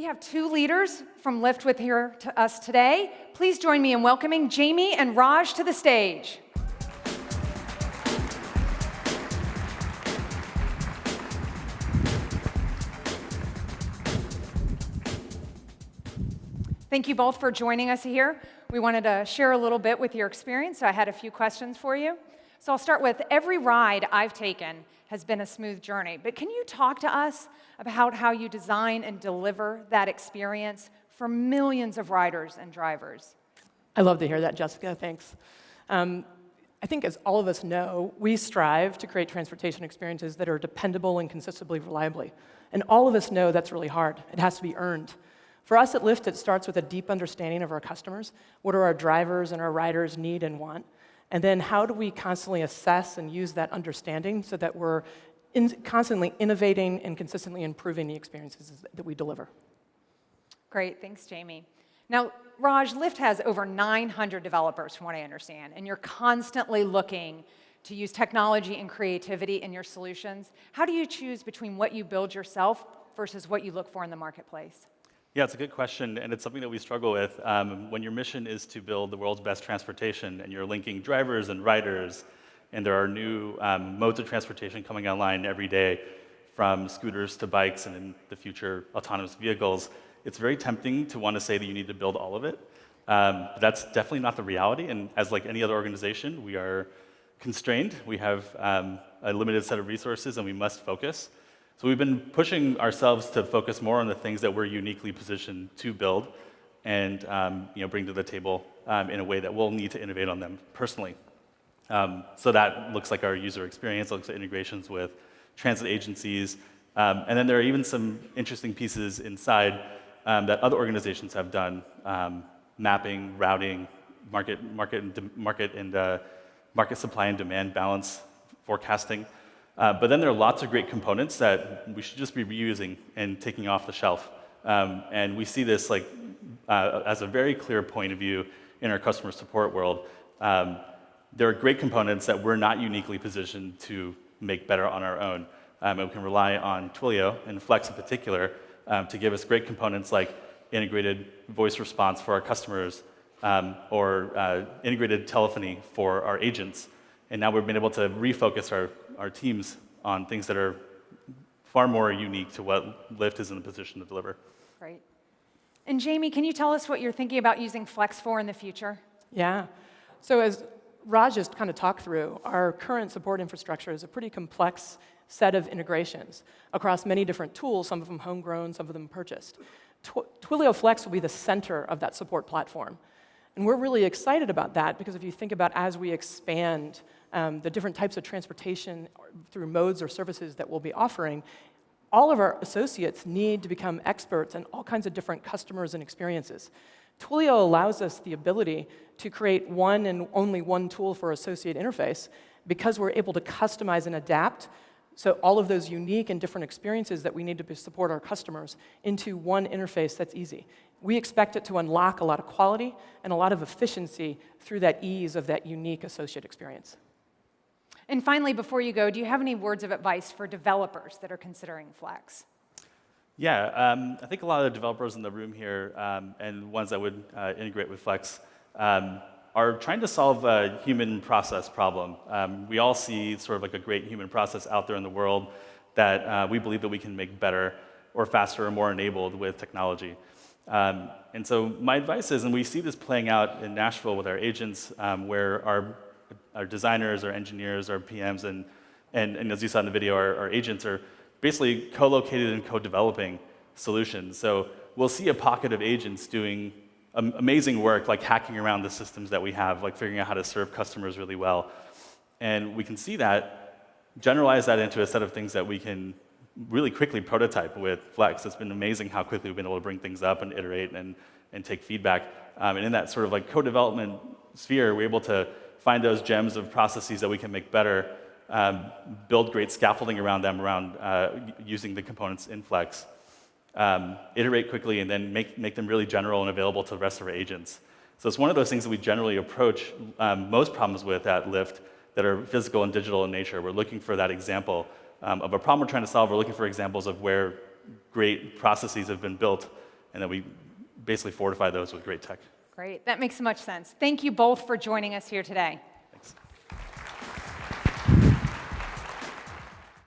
have two leaders from Lyft with here to us today. Please join me in welcoming Jaime and Raj to the stage. Thank you both for joining us here. We wanted to share a little bit with your experience, so I had a few questions for you. So I'll start with, every ride I've taken has been a smooth journey, but can you talk to us about how you design and deliver that experience for millions of riders and drivers? I love to hear that, Jessica, thanks. I think as all of us know, we strive to create transportation experiences that are dependable and consistently reliably. And all of us know that's really hard. It has to be earned. For us at Lyft, it starts with a deep understanding of our customers. What do our drivers and our riders need and want? And then how do we constantly assess and use that understanding so that we're constantly innovating and consistently improving the experiences that we deliver? Great, thanks, Jaime. Now, Raj, Lyft has over 900 developers, from what I understand, and you're constantly looking to use technology and creativity in your solutions. How do you choose between what you build yourself versus what you look for in the marketplace? Yeah, it's a good question, and it's something that we struggle with. When your mission is to build the world's best transportation, and you're linking drivers and riders, and there are new modes of transportation coming online every day, from scooters to bikes, and in the future, autonomous vehicles, it's very tempting to want to say that you need to build all of it. But that's definitely not the reality, and as like any other organization, we are constrained. We have a limited set of resources, and we must focus. So we've been pushing ourselves to focus more on the things that we're uniquely positioned to build and bring to the table in a way that we'll need to innovate on them personally. So that looks like our user experience, looks at integrations with transit agencies. And then there are even some interesting pieces inside that other organizations have done, mapping, routing, market supply and demand balance, forecasting. But then there are lots of great components that we should just be reusing and taking off the shelf. And we see this as a very clear point of view in our customer support world. There are great components that we're not uniquely positioned to make better on our own. And we can rely on Twilio, and Flex in particular, to give us great components like integrated voice response for our customers, or integrated telephony for our agents. And now we've been able to refocus our teams on things that are far more unique to what Lyft is in a position to deliver. Great. And Jaime, can you tell us what you're thinking about using Flex for in the future? Yeah. So as Raj just kind of talked through, our current support infrastructure is a pretty complex set of integrations across many different tools, some of them homegrown, some of them purchased. Twilio Flex will be the center of that support platform. And we're really excited about that because if you think about as we expand the different types of transportation through modes or services that we'll be offering, all of our associates need to become experts in all kinds of different customers and experiences. Twilio allows us the ability to create one and only one tool for associate interface because we're able to customize and adapt so all of those unique and different experiences that we need to support our customers into one interface that's easy. We expect it to unlock a lot of quality and a lot of efficiency through that ease of that unique associate experience. And finally, before you go, do you have any words of advice for developers that are considering Flex? Yeah, I think a lot of the developers in the room here and ones that would integrate with Flex are trying to solve a human process problem. We all see sort of like a great human process out there in the world that we believe that we can make better or faster or more enabled with technology. And so my advice is, and we see this playing out in Nashville with our agents, where our designers, our engineers, our PMs, and as you saw in the video, our agents are basically co-located and co-developing solutions. So we'll see a pocket of agents doing amazing work, like hacking around the systems that we have, like figuring out how to serve customers really well. And we can see that, generalize that into a set of things that we can really quickly prototype with Flex. It's been amazing how quickly we've been able to bring things up and iterate and take feedback. And in that sort of like co-development sphere, we're able to find those gems of processes that we can make better, build great scaffolding around them, around using the components in Flex, iterate quickly, and then make them really general and available to the rest of our agents. So it's one of those things that we generally approach most problems with at Lyft that are physical and digital in nature. We're looking for that example of a problem we're trying to solve. We're looking for examples of where great processes have been built and then we basically fortify those with great tech. Great. That makes so much sense. Thank you both for joining us here today.